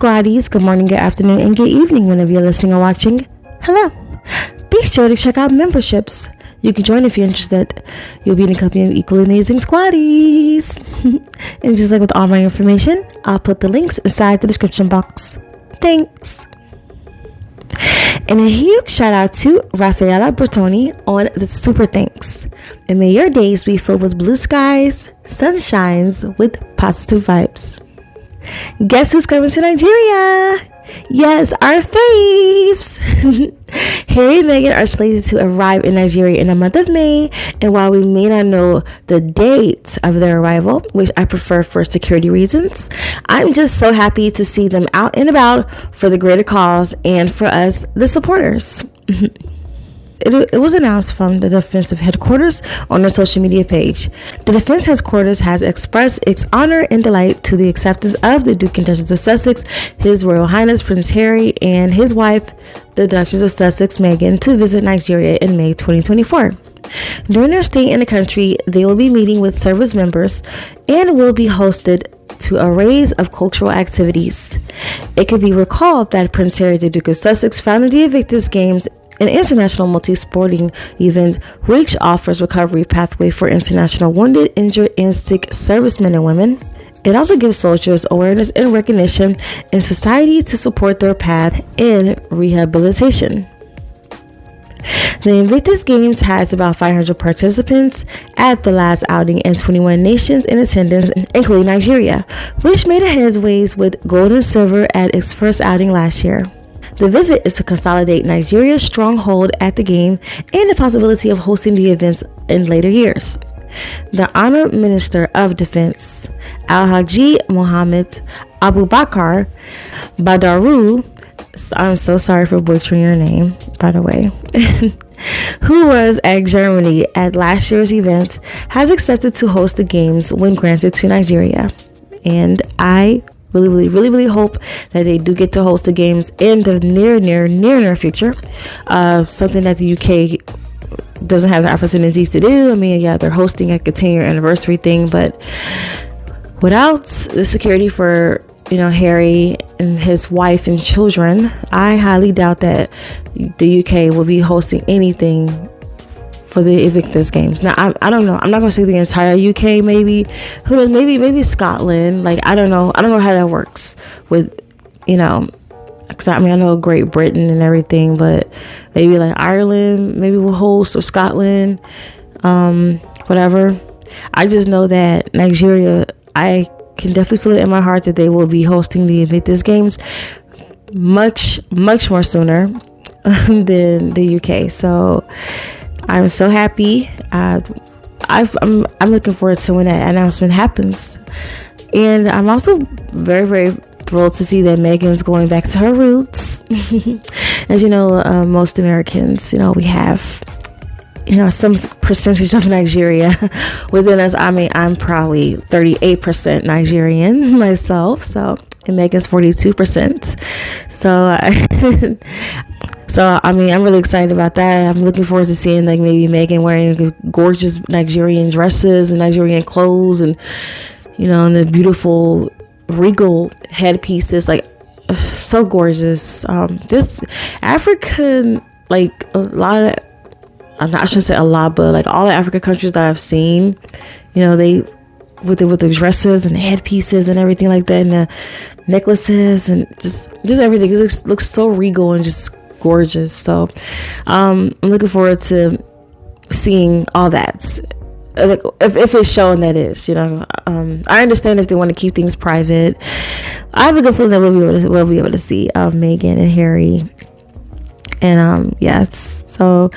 squaddies, good morning, good afternoon, and good evening whenever you're listening or watching. Hello. Be sure to check out memberships. You can join if you're interested. You'll be in the company of equally amazing squaddies. And just like with all my information, I'll put the links inside the description box. Thanks. And a huge shout out to Raffaella Bertoni on the super thanks. And may your days be filled with blue skies, sunshines with positive vibes. Guess who's coming to Nigeria? Yes, our faves. Harry and Meghan are slated to arrive in Nigeria in the month of May, and while we may not know the date of their arrival, which I prefer for security reasons, I'm just so happy to see them out and about for the greater cause and for us, the supporters. It was announced from the defensive headquarters on their social media page. The defense headquarters has expressed its honor and delight to the acceptance of the Duke and Duchess of Sussex, His Royal Highness Prince Harry, and his wife, the Duchess of Sussex, Meghan, to visit Nigeria in May 2024. During their stay in the country, they will be meeting with service members and will be hosted to arrays of cultural activities. It could be recalled that Prince Harry, the Duke of Sussex, founded the Invictus Games, an international multi-sporting event which offers recovery pathway for international wounded, injured, and sick servicemen and women. It also gives soldiers awareness and recognition in society to support their path in rehabilitation. The Invictus Games has about 500 participants at the last outing and 21 nations in attendance, including Nigeria, which made a headways with gold and silver at its first outing last year. The visit is to consolidate Nigeria's stronghold at the game and the possibility of hosting the events in later years. The Honor Minister of Defense, Alhaji Mohammed Abubakar Badaru, I'm so sorry for butchering your name, by the way, who was at Germany at last year's event, has accepted to host the games when granted to Nigeria. And I really hope that they do get to host the games in the near future. Something that the UK doesn't have the opportunities to do. I mean, yeah, they're hosting a 10-year anniversary thing, but without the security for, Harry and his wife and children, I highly doubt that the UK will be hosting anything for the Invictus Games. Now, I don't know. I'm not going to say the entire UK, maybe. Who knows? Maybe Scotland. Like, I don't know. I don't know how that works with, because I know Great Britain and everything, but maybe like Ireland, maybe will host, or Scotland, whatever. I just know that Nigeria, I can definitely feel it in my heart that they will be hosting the Invictus Games much more sooner than the UK. So I'm so happy. I'm looking forward to when that announcement happens. And I'm also very thrilled to see that Meghan's going back to her roots. As you know, most Americans, we have, some percentage of Nigeria within us. I mean, I'm probably 38% Nigerian myself. So, and Meghan's 42%. So, I mean, I'm really excited about that. I'm looking forward to seeing, like, maybe Meghan wearing gorgeous Nigerian dresses and Nigerian clothes and, and the beautiful regal headpieces, like, so gorgeous. This African, like, a lot of, I shouldn't say a lot, but, like, all the African countries that I've seen, they, with the dresses and the headpieces and everything like that, and the necklaces and just everything. It looks so regal and just gorgeous. So I'm looking forward to seeing all that, like, if it's shown, that is, I understand if they want to keep things private. I have a good feeling that we'll be able to see Meghan and Harry, and yes, so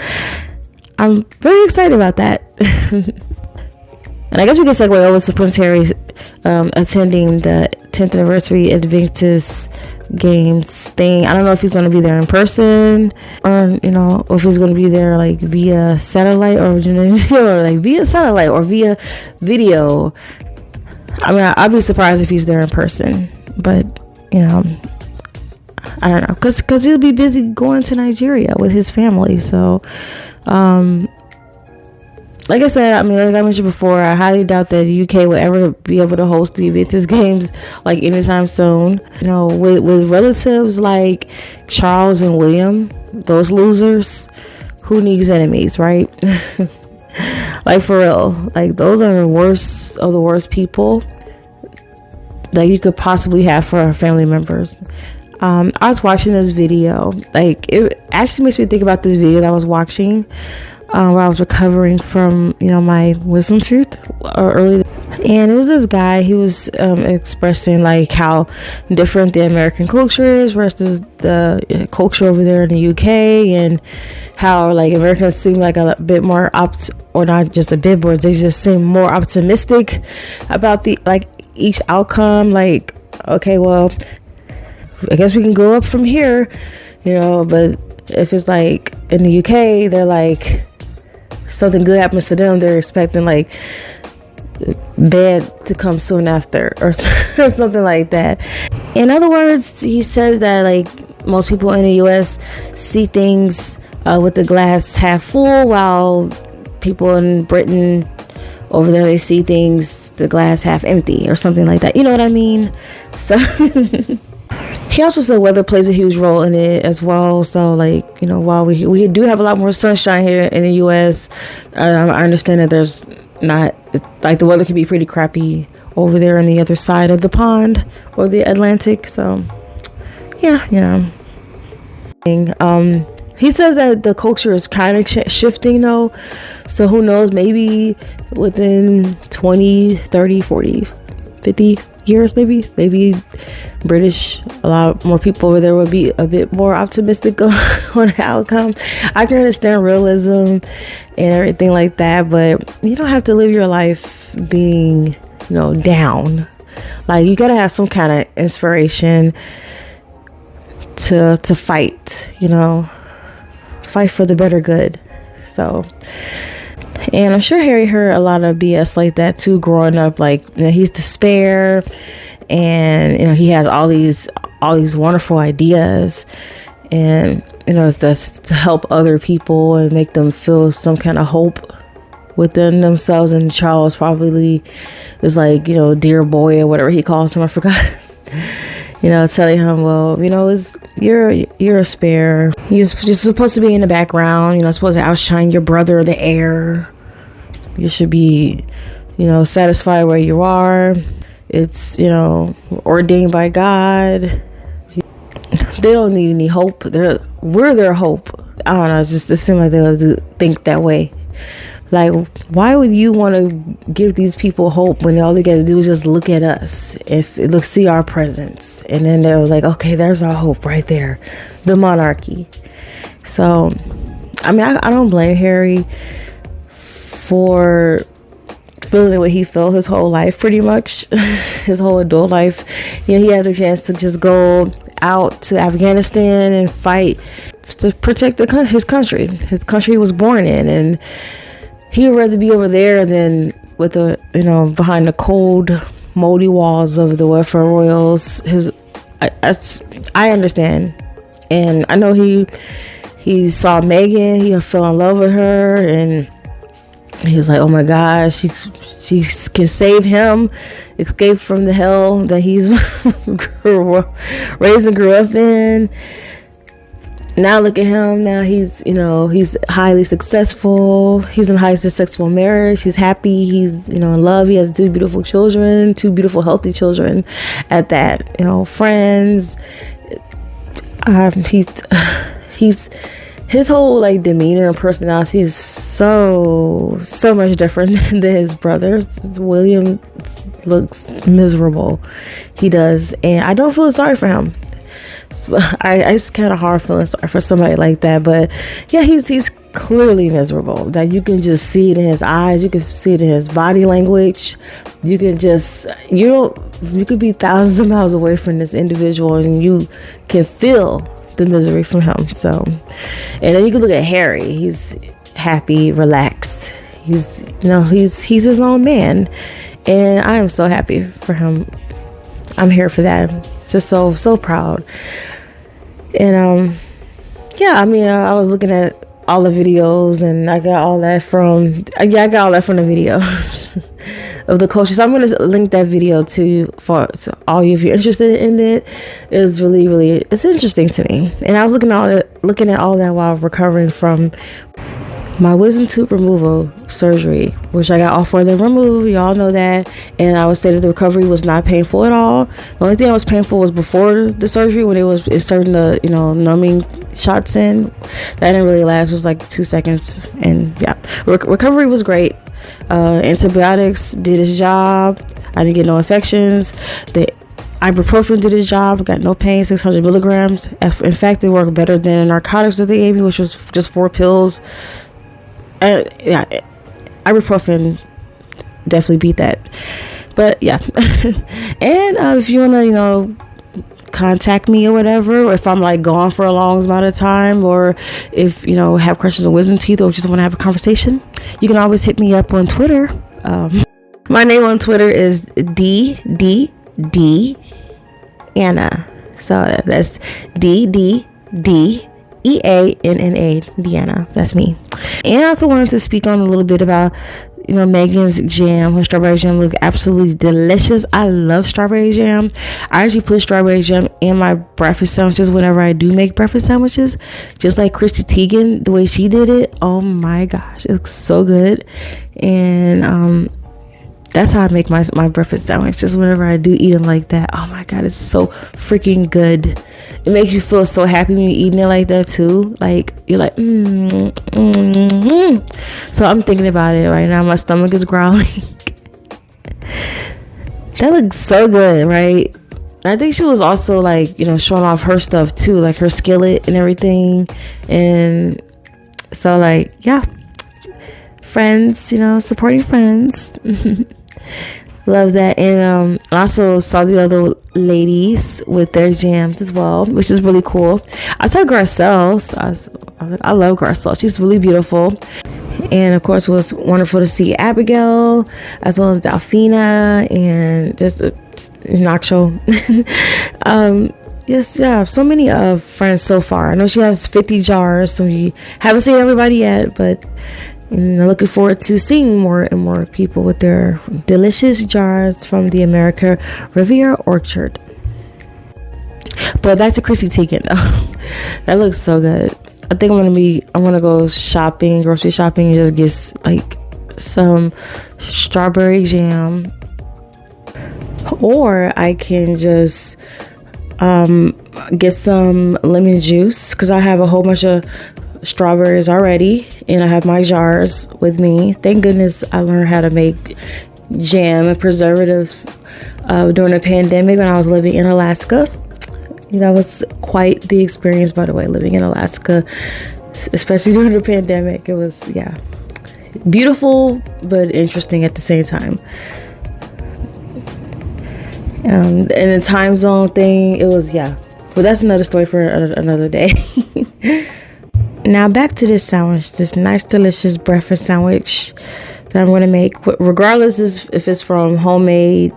I'm very excited about that. And I guess we can segue over to Prince Harry attending the 10th anniversary Invictus Games thing. I don't know if he's going to be there in person, or if he's going to be there like via satellite, or like via satellite or via video. I mean, I'd be surprised if he's there in person, but I don't know, because he'll be busy going to Nigeria with his family. So like I said, I mean, like I mentioned before, I highly doubt that the UK will ever be able to host the Invictus games like anytime soon. You know, with relatives like Charles and William, those losers, who needs enemies, right? Like, for real, like, those are the worst of the worst people that you could possibly have for our family members. I was watching this video, like, it actually makes me think about this video that I was watching where I was recovering from, you know, my wisdom tooth early, and it was this guy. He was expressing like how different the American culture is versus the culture over there in the UK, and how like Americans seem like a bit more or not just a bit, but they just seem more optimistic about the like each outcome. Like, okay, well, I guess we can go up from here, you know. But if it's like in the UK, they're like, something good happens to them, they're expecting like bad to come soon after, or something like that. In other words, he says that like most people in the US see things with the glass half full, while people in Britain over there, they see things the glass half empty, or something like that. You know what I mean? So he also said weather plays a huge role in it as well. So, like, you know, while we do have a lot more sunshine here in the U.S., I understand that there's not, like, the weather can be pretty crappy over there on the other side of the pond, or the Atlantic. So, yeah, you know. He says that the culture is kind of shifting, though. So, who knows, maybe within 20, 30, 40, 50 years, maybe British, a lot more people over there would be a bit more optimistic on the outcome. I can understand realism and everything like that, but you don't have to live your life being, you know, down. Like, you gotta have some kind of inspiration to fight, you know, fight for the better good. So, and I'm sure Harry heard a lot of BS like that too growing up. Like, you know, he's despair, and you know, he has all these wonderful ideas, and you know, that's to help other people and make them feel some kind of hope within themselves. And Charles probably is like, you know, dear boy or whatever he calls him, I forgot. You know, telling him, well, you know, you're a spare. You're supposed to be in the background. You know, supposed to outshine your brother, the heir. You should be, you know, satisfied where you are. It's, you know, ordained by God. They don't need any hope. We're their hope. I don't know. It seems like they'll think that way. Like, why would you want to give these people hope when all they got to do is just look at us, see our presence, and then they're like, okay, there's our hope right there, the monarchy. So, I mean, I don't blame Harry for feeling what he felt his whole life, pretty much, his whole adult life. You know, he had the chance to just go out to Afghanistan and fight to protect his country. His country he was born in, and he would rather be over there than with the, you know, behind the cold, moldy walls of the welfare royals. I understand, and I know he saw Meghan. He fell in love with her, and he was like, "Oh my gosh, she can save him, escape from the hell that he's raised and grew up in." Now look at him. Now he's highly successful. He's in a highly successful marriage. He's happy. He's, you know, in love. He has two beautiful healthy children at that, you know, friends. His whole like demeanor and personality is so much different than his brothers. William looks miserable. He does, and I don't feel sorry for him. So it's kind of hard feeling sorry for somebody like that, but yeah, he's clearly miserable. That you can just see it in his eyes. You can see it in his body language. You can just you could be thousands of miles away from this individual, and you can feel the misery from him. So, and then you can look at Harry. He's happy, relaxed. He's his own man, and I am so happy for him. I'm here for that. Just so proud. And yeah, I mean, I was looking at all the videos, and I got all that from the videos of the coaches. So I'm gonna link that video to all you if you're interested in it. It's really it's interesting to me, and I was looking at all that while recovering from my wisdom tooth removal surgery, which I got all 4 of them removed. Y'all know that. And I would say that the recovery was not painful at all. The only thing that was painful was before the surgery, when it's starting to, numbing shots in. That didn't really last. It was like 2 seconds. And yeah, recovery was great. Antibiotics did its job. I didn't get no infections. The ibuprofen did its job. Got no pain. 600 milligrams. In fact, they work better than the narcotics that they gave me, which was just 4 pills. Yeah, ibuprofen definitely beat that. But yeah. And if you want to contact me or whatever, or if I'm like gone for a long amount of time, or if have questions on wisdom teeth, or just want to have a conversation, you can always hit me up on Twitter. My name on Twitter is DDD Anna. So that's DDD EANNA, Deanna. That's me. And I also wanted to speak on a little bit about, Meghan's jam. Her strawberry jam look absolutely delicious. I love strawberry jam. I actually put strawberry jam in my breakfast sandwiches whenever I do make breakfast sandwiches, just like Christy Teigen, the way she did it. Oh my gosh, it looks so good. And that's how I make my breakfast sandwich, just whenever I do eat them like that. Oh my god, it's so freaking good. It makes you feel so happy when you're eating it like that too. Like you're like So I'm thinking about it right now. My stomach is growling. That looks so good, right? And I think she was also like, showing off her stuff too, like her skillet and everything. And so like, yeah, friends, supporting friends. Love that. And I also saw the other ladies with their jams as well, which is really cool. I saw Garcelle. I love Garcelle. She's really beautiful. And of course, it was wonderful to see Abigail as well as Delphina and just Nacho. Yes, yeah, so many friends so far. I know she has 50 jars, so we haven't seen everybody yet, but looking forward to seeing more and more people with their delicious jars from the America Riviera orchard. But back to Chrissy Teigen though. That looks so good. I think I'm gonna go grocery shopping, and just get like some strawberry jam, or I can just get some lemon juice, because I have a whole bunch of strawberries already, and I have my jars with me. Thank goodness I learned how to make jam and preservatives during the pandemic when I was living in Alaska. That was quite the experience, by the way, living in Alaska, especially during the pandemic. It was, yeah, beautiful but interesting at the same time. And the time zone thing, it was, yeah, but that's another story for another day. Now back to this sandwich, this nice delicious breakfast sandwich that I'm going to make, regardless if it's from homemade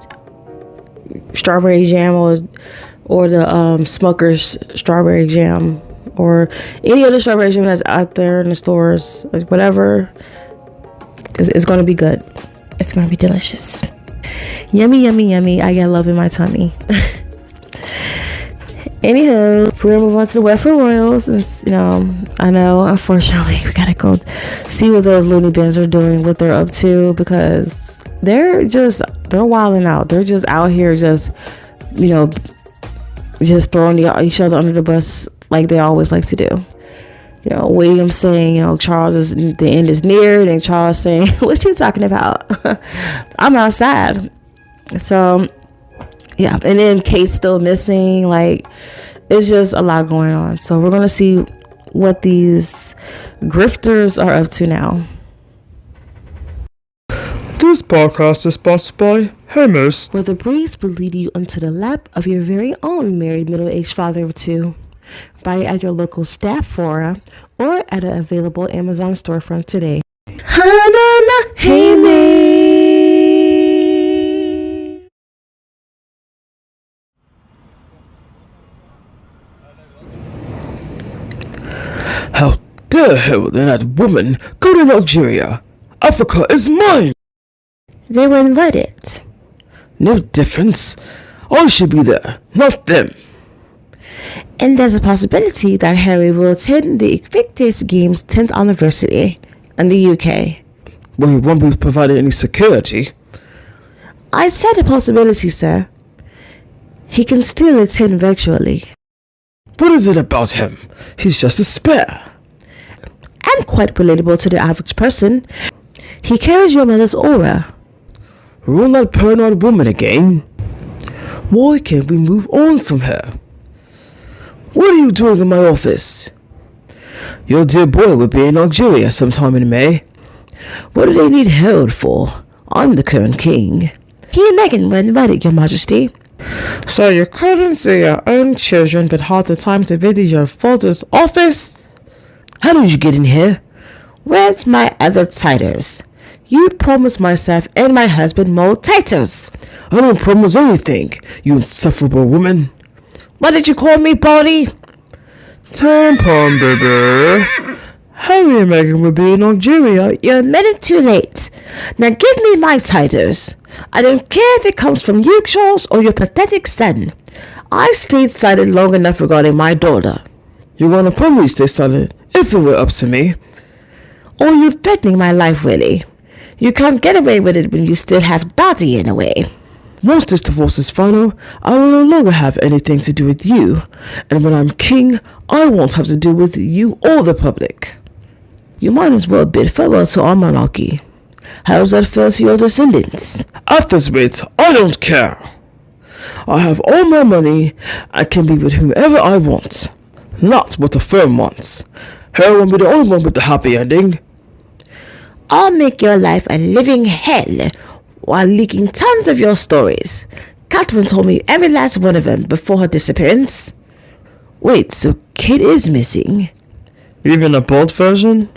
strawberry jam or the Smucker's strawberry jam, or any other strawberry jam that's out there in the stores, like whatever. It's going to be good. It's going to be delicious. Yummy, yummy, yummy. I got love in my tummy. Anywho, we're gonna move on to the Wet for Royals. I know, unfortunately, we gotta go see what those loony bins are doing, what they're up to, because they're wilding out. They're just out here, just throwing each other under the bus like they always like to do. William saying, Charles the end is near, and Charles saying, "What you talking about? I'm outside." So. Yeah, and then Kate's still missing. Like, it's just a lot going on. So we're going to see what these grifters are up to now. This podcast is sponsored by Hey Miss, where the breeze will lead you onto the lap of your very own married middle-aged father of two. Buy it at your local Staffora or at an available Amazon storefront today. Hey Miss. How dare Harold and that woman go to Nigeria? Africa is mine! They were invited. No difference. I should be there, not them. And there's a possibility that Harry will attend the Invictus Games 10th anniversary in the UK. Well, he won't be provided any security. I said a possibility, sir. He can still attend virtually. What is it about him? He's just a spare. And quite relatable to the average person. He carries your mother's aura. We're on that paranoid woman again. Why can't we move on from her? What are you doing in my office? Your dear boy will be in Nigeria sometime in May. What do they need Harold for? I'm the current king. He and Meghan were invited, Your Majesty. So you couldn't see your own children but had the time to visit your father's office? How did you get in here? Where's my other titles? You promised myself and my husband more titles. I don't promise anything, you insufferable woman. What did you call me, Baldy? Tampon, baby. Harry and Meghan will be in Nigeria. You're a minute too late. Now give me my titles. I don't care if it comes from you, Charles, or your pathetic son. I stayed silent long enough regarding my daughter. You're gonna probably stay silent if it were up to me. Or are you threatening my life, Willie? You can't get away with it when you still have Dottie in a way. Once this divorce is final, I will no longer have anything to do with you. And when I'm king, I won't have to do with you or the public. You might as well bid farewell to our monarchy. How's that feel to your descendants? At this rate, I don't care. I have all my money. I can be with whomever I want. Not what the firm wants. Harry won't be the only one with the happy ending. I'll make your life a living hell while leaking tons of your stories. Catherine told me every last one of them before her disappearance. Wait, so Kate is missing? Even a bald version?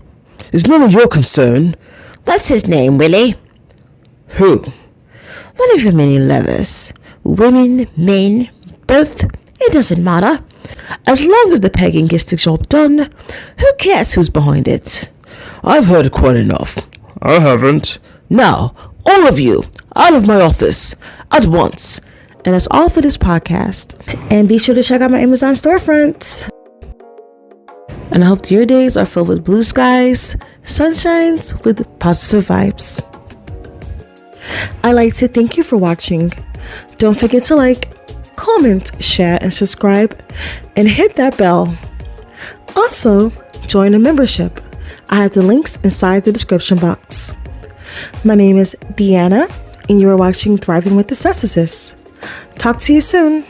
It's none of your concern. What's his name, Willie? Who? One of your many lovers. Women, men, both. It doesn't matter. As long as the pegging gets the job done, who cares who's behind it? I've heard quite enough. I haven't. Now, all of you, out of my office, at once. And that's all for this podcast. And be sure to check out my Amazon storefront. And I hope your days are filled with blue skies, sunshines with positive vibes. I'd like to thank you for watching. Don't forget to like, comment, share, and subscribe, and hit that bell. Also, join a membership. I have the links inside the description box. My name is Deanna, and you are watching Thriving with the Narcissist. Talk to you soon.